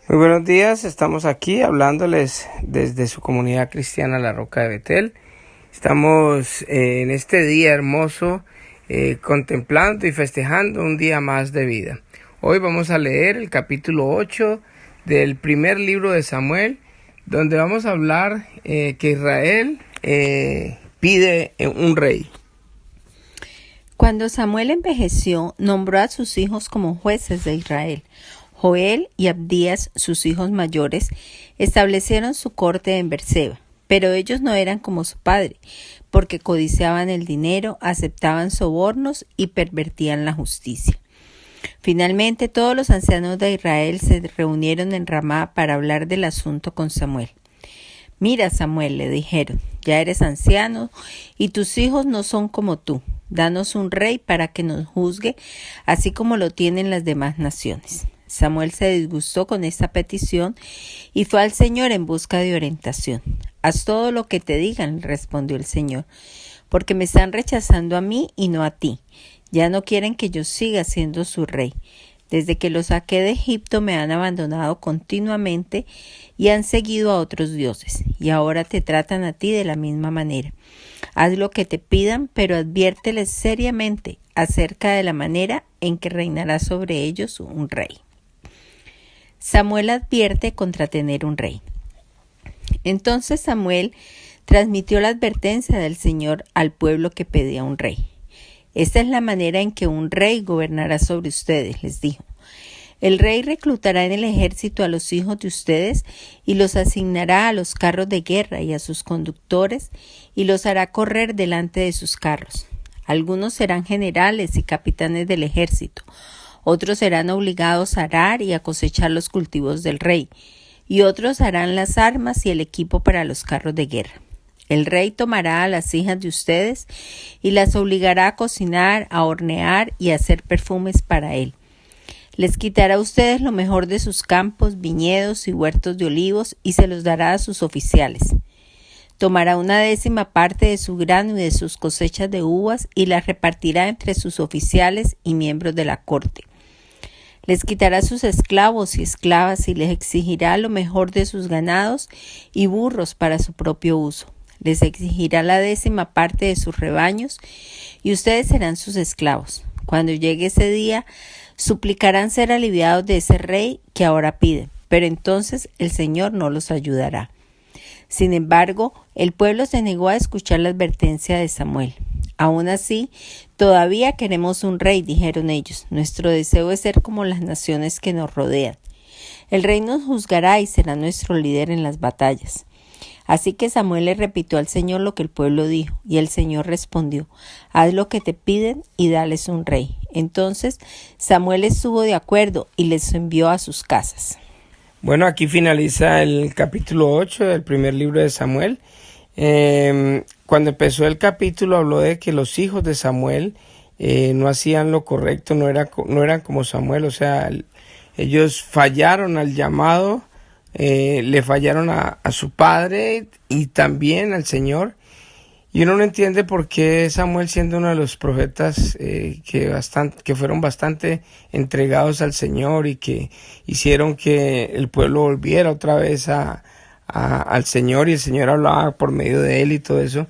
Muy buenos días, estamos aquí hablándoles desde su comunidad cristiana La Roca de Betel. Estamos en este día hermoso contemplando y festejando un día más de vida. Hoy vamos a leer el capítulo 8 del primer libro de Samuel, donde vamos a hablar que Israel pide un rey. Cuando Samuel envejeció, nombró a sus hijos como jueces de Israel. Joel y Abdías, sus hijos mayores, establecieron su corte en Berseba, pero ellos no eran como su padre, porque codiciaban el dinero, aceptaban sobornos y pervertían la justicia. Finalmente, todos los ancianos de Israel se reunieron en Ramá para hablar del asunto con Samuel. «Mira, Samuel», le dijeron, «ya eres anciano y tus hijos no son como tú. Danos un rey para que nos juzgue, así como lo tienen las demás naciones». Samuel se disgustó con esta petición y fue al Señor en busca de orientación. «Haz todo lo que te digan», respondió el Señor, «porque me están rechazando a mí y no a ti. Ya no quieren que yo siga siendo su rey. Desde que los saqué de Egipto me han abandonado continuamente y han seguido a otros dioses, y ahora te tratan a ti de la misma manera. Haz lo que te pidan, pero adviérteles seriamente acerca de la manera en que reinará sobre ellos un rey». Samuel advierte contra tener un rey. Entonces Samuel transmitió la advertencia del Señor al pueblo que pedía un rey. «Esta es la manera en que un rey gobernará sobre ustedes», les dijo. «El rey reclutará en el ejército a los hijos de ustedes y los asignará a los carros de guerra y a sus conductores y los hará correr delante de sus carros. Algunos serán generales y capitanes del ejército. Otros serán obligados a arar y a cosechar los cultivos del rey, y otros harán las armas y el equipo para los carros de guerra. El rey tomará a las hijas de ustedes y las obligará a cocinar, a hornear y a hacer perfumes para él. Les quitará a ustedes lo mejor de sus campos, viñedos y huertos de olivos y se los dará a sus oficiales. Tomará 1/10 parte de su grano y de sus cosechas de uvas y las repartirá entre sus oficiales y miembros de la corte. Les quitará sus esclavos y esclavas y les exigirá lo mejor de sus ganados y burros para su propio uso. Les exigirá la 10ª parte de sus rebaños y ustedes serán sus esclavos. Cuando llegue ese día, suplicarán ser aliviados de ese rey que ahora piden, pero entonces el Señor no los ayudará». Sin embargo, el pueblo se negó a escuchar la advertencia de Samuel. «Aún así, todavía queremos un rey», dijeron ellos. «Nuestro deseo es ser como las naciones que nos rodean. El rey nos juzgará y será nuestro líder en las batallas». Así que Samuel le repitió al Señor lo que el pueblo dijo, y el Señor respondió: «Haz lo que te piden y dales un rey». Entonces Samuel estuvo de acuerdo y les envió a sus casas. Bueno, aquí finaliza el capítulo 8 del primer libro de Samuel. Cuando empezó el capítulo habló de que los hijos de Samuel no hacían lo correcto, no eran como Samuel, o sea, ellos fallaron al llamado, le fallaron a su padre y también al Señor. Y uno no entiende por qué Samuel, siendo uno de los profetas que fueron bastante entregados al Señor y que hicieron que el pueblo volviera otra vez al Señor, y el Señor hablaba por medio de él y todo eso,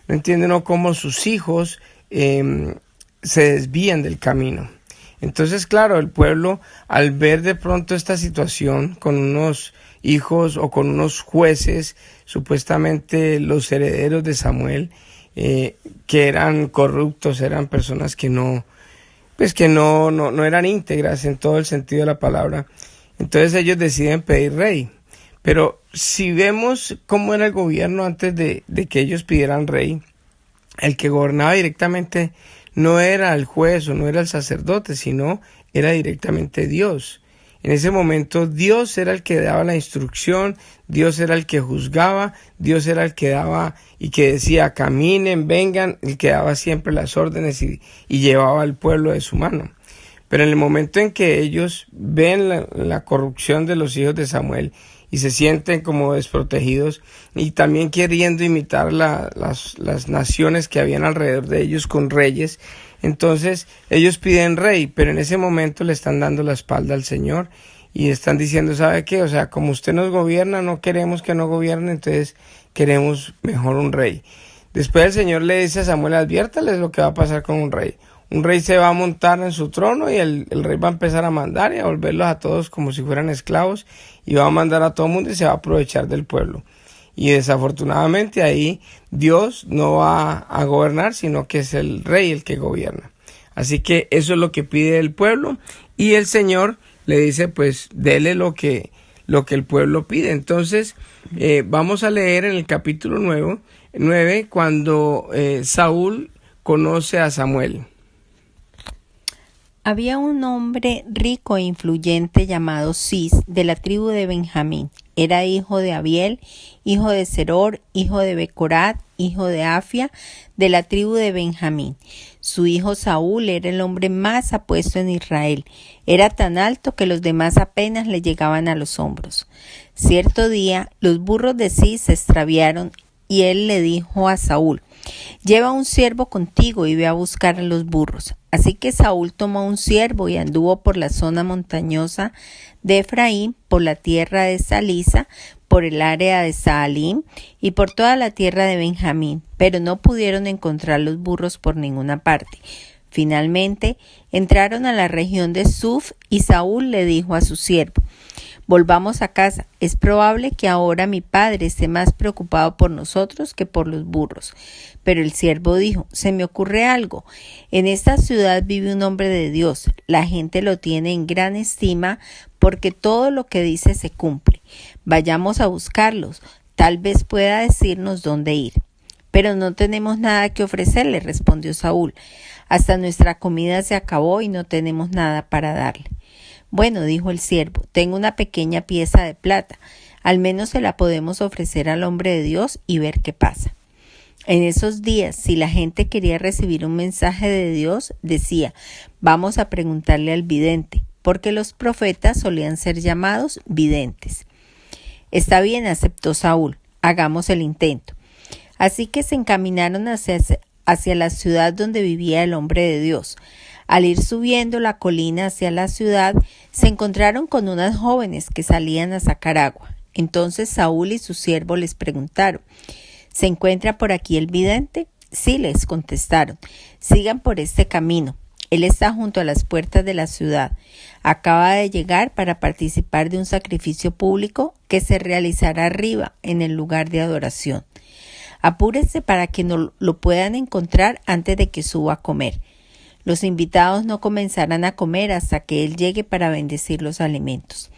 no entiende uno cómo sus hijos se desvían del camino. Entonces, claro, el pueblo, al ver de pronto esta situación con unos hijos o con unos jueces, supuestamente los herederos de Samuel, que eran corruptos, eran personas que no eran íntegras en todo el sentido de la palabra. Entonces ellos deciden pedir rey. Pero si vemos cómo era el gobierno antes de que ellos pidieran rey, el que gobernaba directamente no era el juez o no era el sacerdote, sino era directamente Dios. En ese momento Dios era el que daba la instrucción, Dios era el que juzgaba, Dios era el que daba y que decía caminen, vengan, el que daba siempre las órdenes y llevaba al pueblo de su mano. Pero en el momento en que ellos ven la corrupción de los hijos de Samuel y se sienten como desprotegidos y también queriendo imitar las naciones que habían alrededor de ellos con reyes, entonces ellos piden rey, pero en ese momento le están dando la espalda al Señor y están diciendo, ¿sabe qué? O sea, como usted nos gobierna, no queremos que no gobierne, entonces queremos mejor un rey. Después el Señor le dice a Samuel, adviértales lo que va a pasar con un rey. Un rey se va a montar en su trono y el rey va a empezar a mandar y a volverlos a todos como si fueran esclavos y va a mandar a todo el mundo y se va a aprovechar del pueblo. Y desafortunadamente ahí Dios no va a gobernar, sino que es el rey el que gobierna. Así que eso es lo que pide el pueblo y el Señor le dice, pues dele lo que el pueblo pide. Entonces vamos a leer en el capítulo 9 cuando Saúl conoce a Samuel. Había un hombre rico e influyente llamado Cis, de la tribu de Benjamín. Era hijo de Abiel, hijo de Seror, hijo de Becorat, hijo de Afia, de la tribu de Benjamín. Su hijo Saúl era el hombre más apuesto en Israel. Era tan alto que los demás apenas le llegaban a los hombros. Cierto día, los burros de Cis se extraviaron y él le dijo a Saúl, lleva un siervo contigo y ve a buscar a los burros. Así que Saúl tomó un siervo y anduvo por la zona montañosa de Efraín, por la tierra de Salisa, por el área de Saalim y por toda la tierra de Benjamín, pero no pudieron encontrar los burros por ninguna parte. Finalmente entraron a la región de Suf y Saúl le dijo a su siervo, volvamos a casa. Es probable que ahora mi padre esté más preocupado por nosotros que por los burros. Pero el siervo dijo, se me ocurre algo. En esta ciudad vive un hombre de Dios. La gente lo tiene en gran estima porque todo lo que dice se cumple. Vayamos a buscarlos. Tal vez pueda decirnos dónde ir. Pero no tenemos nada que ofrecerle, respondió Saúl. Hasta nuestra comida se acabó y no tenemos nada para darle. Bueno, dijo el siervo, tengo una pequeña pieza de plata. Al menos se la podemos ofrecer al hombre de Dios y ver qué pasa. En esos días, si la gente quería recibir un mensaje de Dios, decía, vamos a preguntarle al vidente, porque los profetas solían ser llamados videntes. Está bien, aceptó Saúl, hagamos el intento. Así que se encaminaron hacia la ciudad donde vivía el hombre de Dios. Al ir subiendo la colina hacia la ciudad, se encontraron con unas jóvenes que salían a sacar agua. Entonces Saúl y su siervo les preguntaron, ¿se encuentra por aquí el vidente? Sí, les contestaron, sigan por este camino. Él está junto a las puertas de la ciudad. Acaba de llegar para participar de un sacrificio público que se realizará arriba en el lugar de adoración. Apúrense para que no lo puedan encontrar antes de que suba a comer. Los invitados no comenzarán a comer hasta que él llegue para bendecir los alimentos.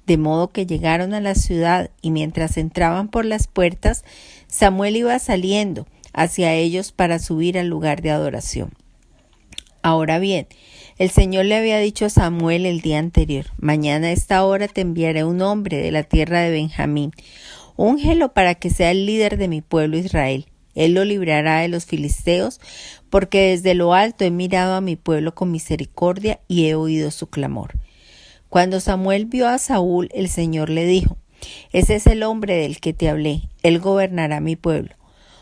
De modo que llegaron a la ciudad y mientras entraban por las puertas, Samuel iba saliendo hacia ellos para subir al lugar de adoración. Ahora bien, el Señor le había dicho a Samuel el día anterior, mañana a esta hora te enviaré un hombre de la tierra de Benjamín. Úngelo para que sea el líder de mi pueblo Israel. Él lo librará de los filisteos, porque desde lo alto he mirado a mi pueblo con misericordia y he oído su clamor. Cuando Samuel vio a Saúl, el Señor le dijo, ese es el hombre del que te hablé, él gobernará mi pueblo.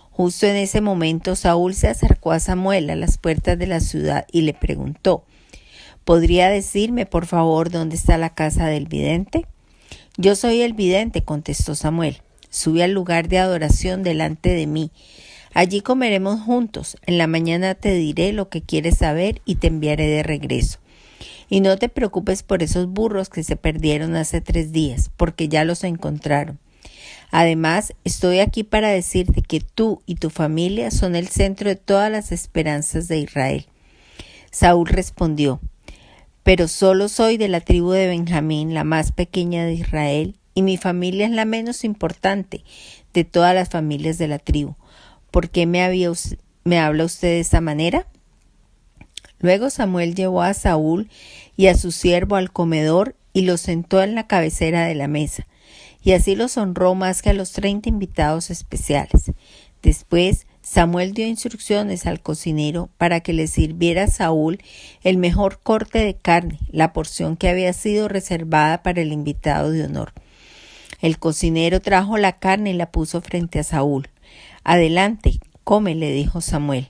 Justo en ese momento Saúl se acercó a Samuel a las puertas de la ciudad y le preguntó, ¿podría decirme por favor dónde está la casa del vidente? Yo soy el vidente, contestó Samuel. Sube al lugar de adoración delante de mí. Allí comeremos juntos. En la mañana te diré lo que quieres saber y te enviaré de regreso. Y no te preocupes por esos burros que se perdieron hace 3 días, porque ya los encontraron. Además, estoy aquí para decirte que tú y tu familia son el centro de todas las esperanzas de Israel. Saúl respondió, pero solo soy de la tribu de Benjamín, la más pequeña de Israel, y mi familia es la menos importante de todas las familias de la tribu. ¿Por qué me habla usted de esa manera? Luego Samuel llevó a Saúl y a su siervo al comedor y los sentó en la cabecera de la mesa, y así los honró más que a los 30 invitados especiales. Después Samuel dio instrucciones al cocinero para que le sirviera a Saúl el mejor corte de carne, la porción que había sido reservada para el invitado de honor. El cocinero trajo la carne y la puso frente a Saúl. Adelante, come, le dijo Samuel.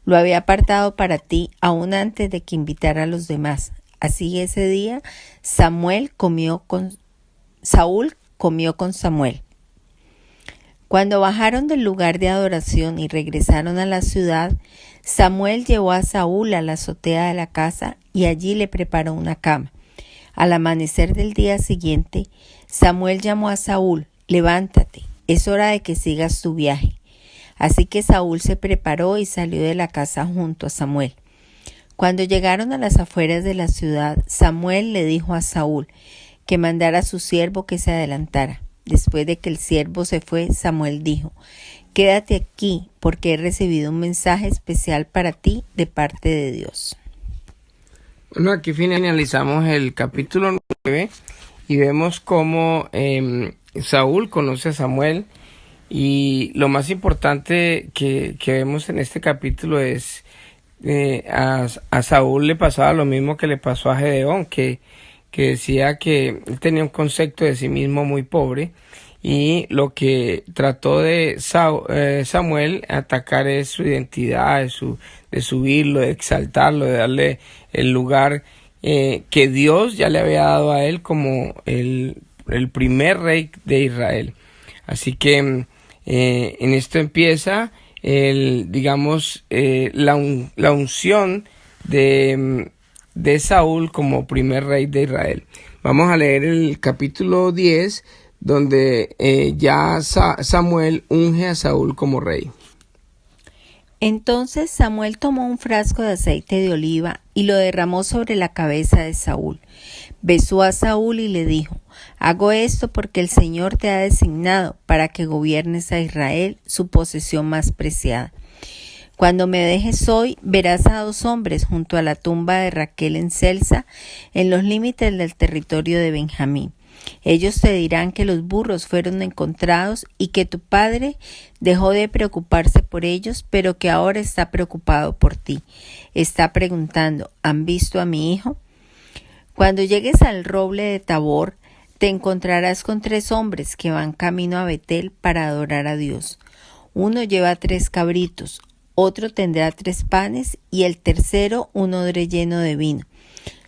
Lo había apartado para ti aún antes de que invitara a los demás. Así ese día Saúl comió con Samuel. Cuando bajaron del lugar de adoración y regresaron a la ciudad, Samuel llevó a Saúl a la azotea de la casa y allí le preparó una cama. Al amanecer del día siguiente, Samuel llamó a Saúl: «Levántate, es hora de que sigas tu viaje». Así que Saúl se preparó y salió de la casa junto a Samuel. Cuando llegaron a las afueras de la ciudad, Samuel le dijo a Saúl que mandara a su siervo que se adelantara. Después de que el siervo se fue, Samuel dijo: «Quédate aquí, porque he recibido un mensaje especial para ti de parte de Dios». Bueno, aquí finalizamos el capítulo 9 y vemos cómo Saúl conoce a Samuel, y lo más importante que vemos en este capítulo es a Saúl le pasaba lo mismo que le pasó a Gedeón, que decía que él tenía un concepto de sí mismo muy pobre, y lo que trató de Samuel atacar es su identidad, de subirlo, de exaltarlo, de darle el lugar que Dios ya le había dado a él como el primer rey de Israel. Así que en esto empieza la unción de Saúl como primer rey de Israel. Vamos a leer el capítulo 10, donde ya Samuel unge a Saúl como rey. Entonces Samuel tomó un frasco de aceite de oliva y lo derramó sobre la cabeza de Saúl. Besó a Saúl y le dijo: «Hago esto porque el Señor te ha designado para que gobiernes a Israel, su posesión más preciada. Cuando me dejes hoy, verás a 2 hombres junto a la tumba de Raquel en Celsa, en los límites del territorio de Benjamín. Ellos te dirán que los burros fueron encontrados y que tu padre dejó de preocuparse por ellos, pero que ahora está preocupado por ti. Está preguntando: ¿han visto a mi hijo? Cuando llegues al roble de Tabor, te encontrarás con 3 hombres que van camino a Betel para adorar a Dios. Uno lleva 3 cabritos, otro tendrá 3 panes y el tercero un odre lleno de vino.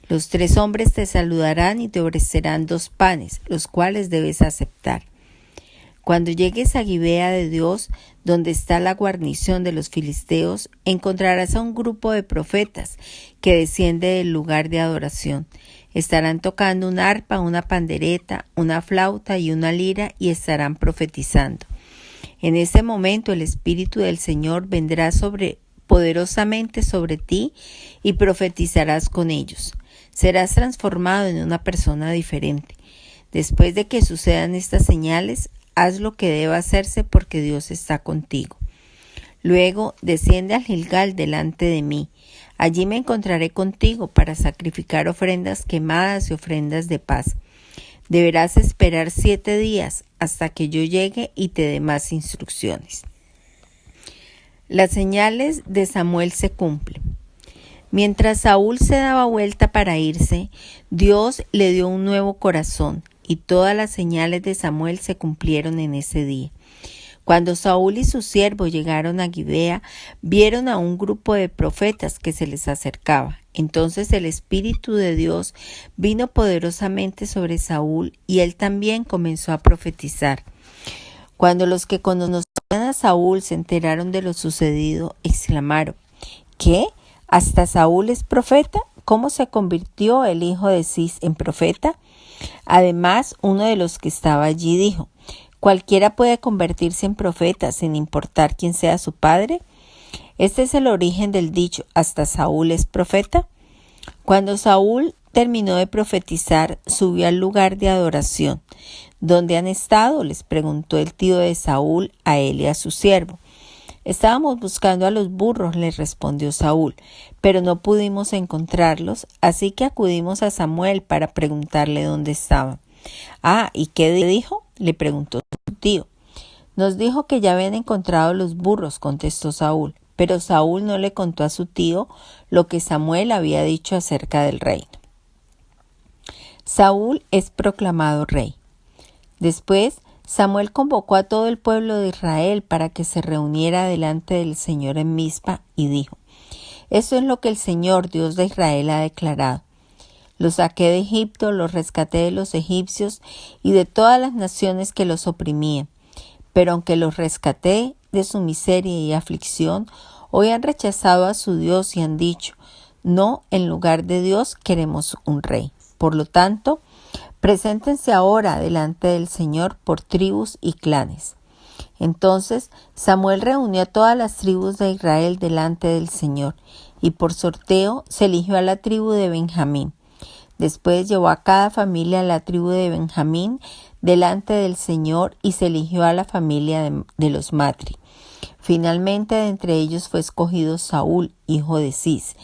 Los 3 hombres te saludarán y te ofrecerán 2 panes, los cuales debes aceptar. Cuando llegues a Gibea de Dios, donde está la guarnición de los filisteos, encontrarás a un grupo de profetas que desciende del lugar de adoración. Estarán tocando un arpa, una pandereta, una flauta y una lira, y estarán profetizando. En ese momento el Espíritu del Señor vendrá poderosamente sobre ti y profetizarás con ellos. Serás transformado en una persona diferente. Después de que sucedan estas señales, haz lo que deba hacerse porque Dios está contigo. Luego desciende al Gilgal delante de mí. Allí me encontraré contigo para sacrificar ofrendas quemadas y ofrendas de paz. Deberás esperar 7 días hasta que yo llegue y te dé más instrucciones». Las señales de Samuel se cumplen. Mientras Saúl se daba vuelta para irse, Dios le dio un nuevo corazón, y todas las señales de Samuel se cumplieron en ese día. Cuando Saúl y su siervo llegaron a Gibea, vieron a un grupo de profetas que se les acercaba. Entonces el Espíritu de Dios vino poderosamente sobre Saúl y él también comenzó a profetizar. Cuando los que conocían a Saúl se enteraron de lo sucedido, exclamaron: «¿Qué? ¿Hasta Saúl es profeta? ¿Cómo se convirtió el hijo de Cis en profeta?». Además, uno de los que estaba allí dijo: «Cualquiera puede convertirse en profeta sin importar quién sea su padre». Este es el origen del dicho: «¿Hasta Saúl es profeta?». Cuando Saúl terminó de profetizar, subió al lugar de adoración. «¿Dónde han estado?», les preguntó el tío de Saúl a él y a su siervo. «Estábamos buscando a los burros», les respondió Saúl, «pero no pudimos encontrarlos, así que acudimos a Samuel para preguntarle dónde estaban». «Ah, ¿y qué dijo?», le preguntó su tío. «Nos dijo que ya habían encontrado los burros», contestó Saúl, pero Saúl no le contó a su tío lo que Samuel había dicho acerca del reino. Saúl es proclamado rey. Después, Samuel convocó a todo el pueblo de Israel para que se reuniera delante del Señor en Mizpa y dijo: «Esto es lo que el Señor, Dios de Israel, ha declarado. Los saqué de Egipto, los rescaté de los egipcios y de todas las naciones que los oprimían. Pero aunque los rescaté de su miseria y aflicción, hoy han rechazado a su Dios y han dicho: no, en lugar de Dios queremos un rey. Por lo tanto, preséntense ahora delante del Señor por tribus y clanes. Entonces Samuel reunió a todas las tribus de Israel delante del Señor, y por sorteo se eligió a la tribu de Benjamín. Después llevó a cada familia a la tribu de Benjamín delante del Señor y se eligió a la familia de los Matri. Finalmente de entre ellos fue escogido Saúl, hijo de Cis,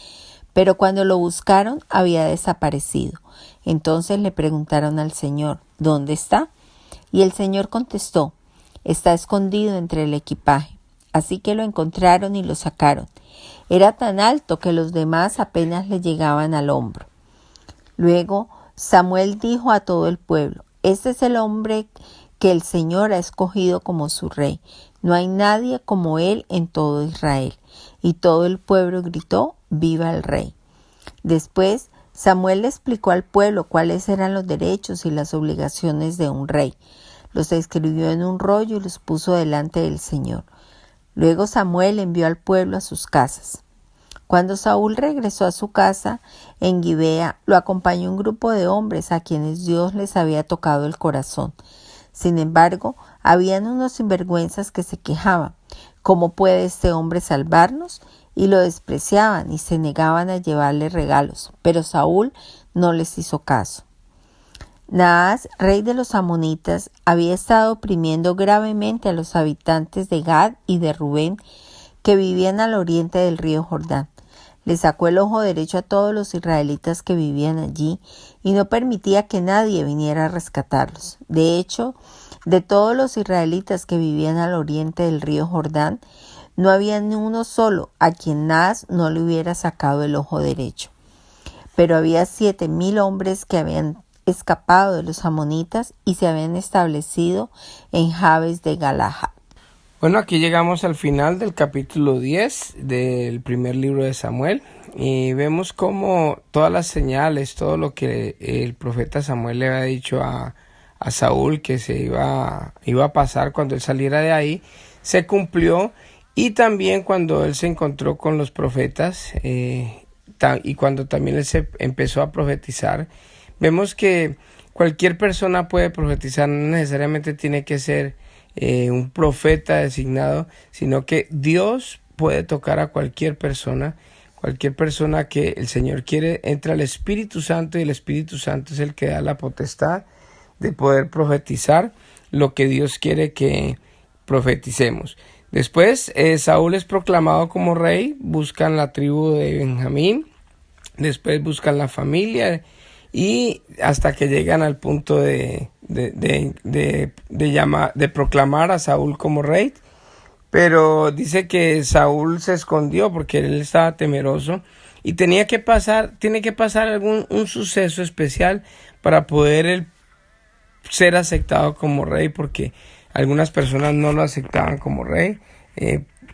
pero cuando lo buscaron había desaparecido. Entonces le preguntaron al Señor: ¿dónde está? Y el Señor contestó: está escondido entre el equipaje. Así que lo encontraron y lo sacaron. Era tan alto que los demás apenas le llegaban al hombro. Luego Samuel dijo a todo el pueblo: este es el hombre que el Señor ha escogido como su rey. No hay nadie como él en todo Israel. Y todo el pueblo gritó: ¡viva el rey! Después Samuel le explicó al pueblo cuáles eran los derechos y las obligaciones de un rey. Los escribió en un rollo y los puso delante del Señor. Luego Samuel envió al pueblo a sus casas. Cuando Saúl regresó a su casa en Gibea, lo acompañó un grupo de hombres a quienes Dios les había tocado el corazón. Sin embargo, habían unos sinvergüenzas que se quejaban: ¿cómo puede este hombre salvarnos? Y lo despreciaban y se negaban a llevarle regalos, pero Saúl no les hizo caso. Naas, rey de los amonitas, había estado oprimiendo gravemente a los habitantes de Gad y de Rubén, que vivían al oriente del río Jordán. Le sacó el ojo derecho a todos los israelitas que vivían allí y no permitía que nadie viniera a rescatarlos. De hecho, de todos los israelitas que vivían al oriente del río Jordán, no había ni uno solo a quien Naas no le hubiera sacado el ojo derecho. Pero había 7,000 hombres que habían escapado de los amonitas y se habían establecido en Jabes de Galahad. Bueno, aquí llegamos al final del capítulo 10 del primer libro de Samuel y vemos cómo todas las señales, todo lo que el profeta Samuel le había dicho a Saúl que se iba a pasar cuando él saliera de ahí, se cumplió. Y también cuando él se encontró con los profetas y cuando también él se empezó a profetizar, vemos que cualquier persona puede profetizar, no necesariamente tiene que ser un profeta designado, sino que Dios puede tocar a cualquier persona que el Señor quiere. Entra el Espíritu Santo y el Espíritu Santo es el que da la potestad de poder profetizar lo que Dios quiere que profeticemos. Después Saúl es proclamado como rey, buscan la tribu de Benjamín, después buscan la familia y hasta que llegan al punto de proclamar a Saúl como rey. Pero dice que Saúl se escondió porque él estaba temeroso y tiene que pasar un suceso especial para poder él ser aceptado como rey, porque algunas personas no lo aceptaban como rey,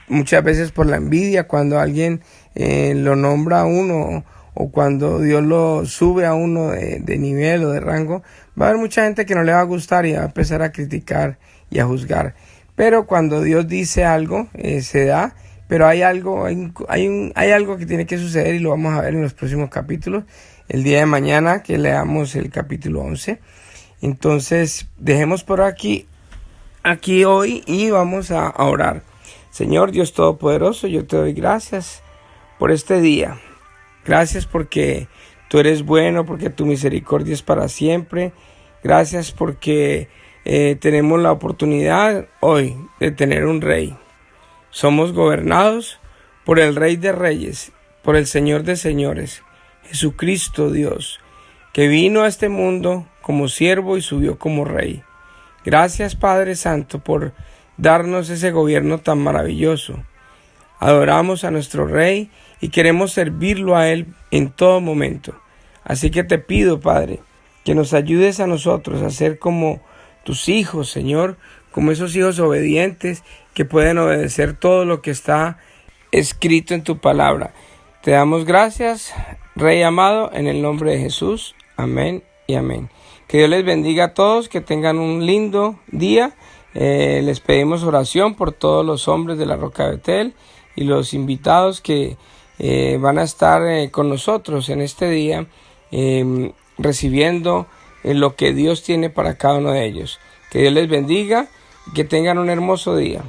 muchas veces por la envidia, cuando alguien lo nombra a uno o cuando Dios lo sube a uno de nivel o de rango, va a haber mucha gente que no le va a gustar y va a empezar a criticar y a juzgar. Pero cuando Dios dice algo, se da, pero hay algo que tiene que suceder y lo vamos a ver en los próximos capítulos, el día de mañana que leamos el capítulo 11. Entonces, dejemos por aquí hoy y vamos a orar. Señor Dios Todopoderoso, yo te doy gracias por este día. Gracias porque tú eres bueno, porque tu misericordia es para siempre. Gracias porque tenemos la oportunidad hoy de tener un rey. Somos gobernados por el Rey de Reyes, por el Señor de Señores, Jesucristo Dios, que vino a este mundo como siervo y subió como rey. Gracias, Padre Santo, por darnos ese gobierno tan maravilloso. Adoramos a nuestro Rey y queremos servirlo a Él en todo momento. Así que te pido, Padre, que nos ayudes a nosotros a ser como tus hijos, Señor, como esos hijos obedientes que pueden obedecer todo lo que está escrito en tu palabra. Te damos gracias Rey amado, en el nombre de Jesús. Amén y amén. Que Dios les bendiga a todos, que tengan un lindo día. Les pedimos oración por todos los hombres de la Roca de Betel y los invitados que van a estar con nosotros en este día, recibiendo lo que Dios tiene para cada uno de ellos. Que Dios les bendiga y que tengan un hermoso día.